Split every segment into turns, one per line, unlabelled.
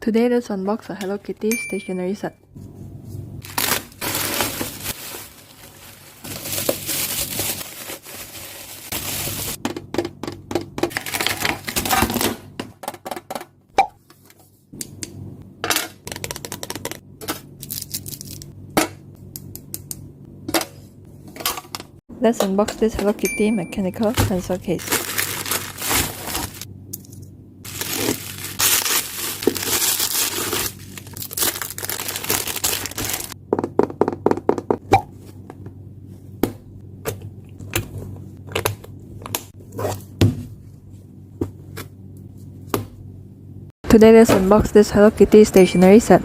Today let's unbox a Hello Kitty stationery set. Let's unbox this Hello Kitty mechanical pencil case. Today let's unbox this Hello Kitty stationery set.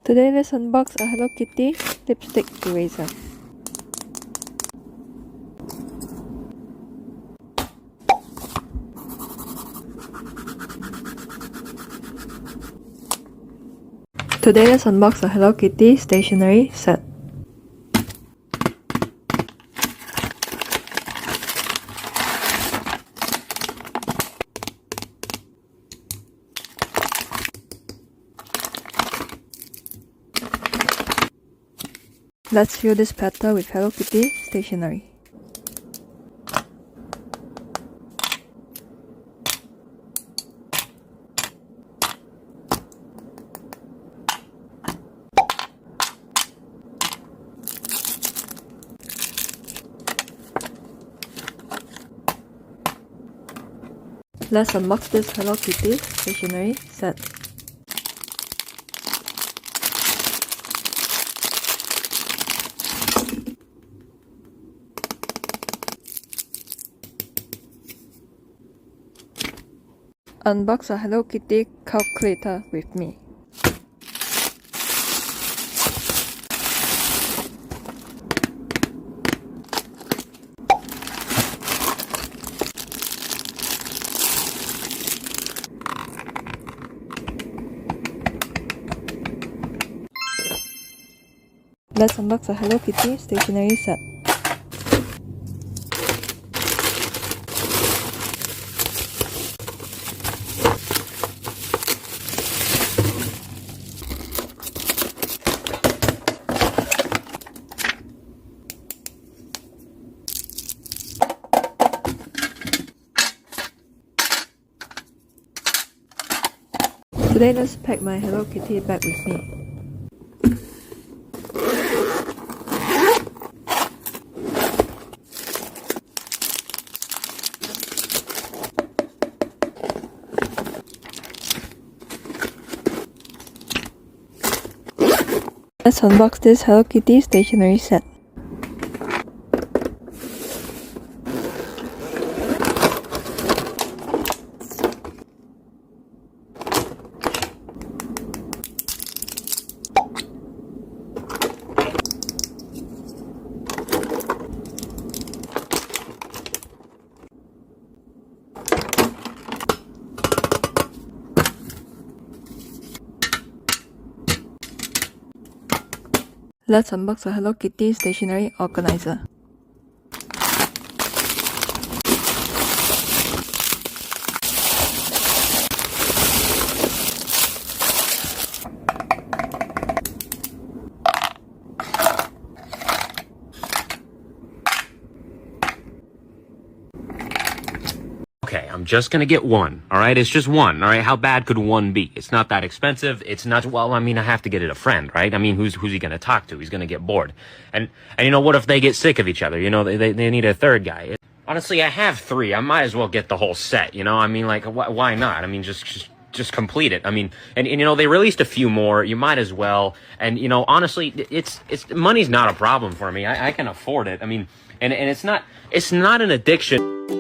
Today let's unbox a Hello Kitty lipstick eraser. Today let's unbox a Hello Kitty stationery set. Let's fill this petal with Hello Kitty stationery. Let's unbox this Hello Kitty stationery set. Unbox a Hello Kitty calculator with me. Let's unbox a Hello Kitty stationery set. Today let's pack my Hello Kitty bag with me. Let's unbox this Hello Kitty stationery set. Let's unbox a Hello Kitty stationery organizer.
Okay, I'm just gonna get one, alright? It's just one, alright? How bad could one be? It's not that expensive. It's not, well, I mean, I have to get it a friend, right? I mean, who's he gonna talk to? He's gonna get bored. And you know, what if they get sick of each other? You know, they need a third guy. Honestly, I have three. I might as well get the whole set, you know? I mean, like, why not? I mean, just complete it. I mean, and you know, they released a few more. You might as well. And, you know, honestly, it's money's not a problem for me. I can afford it. I mean, and it's not an addiction.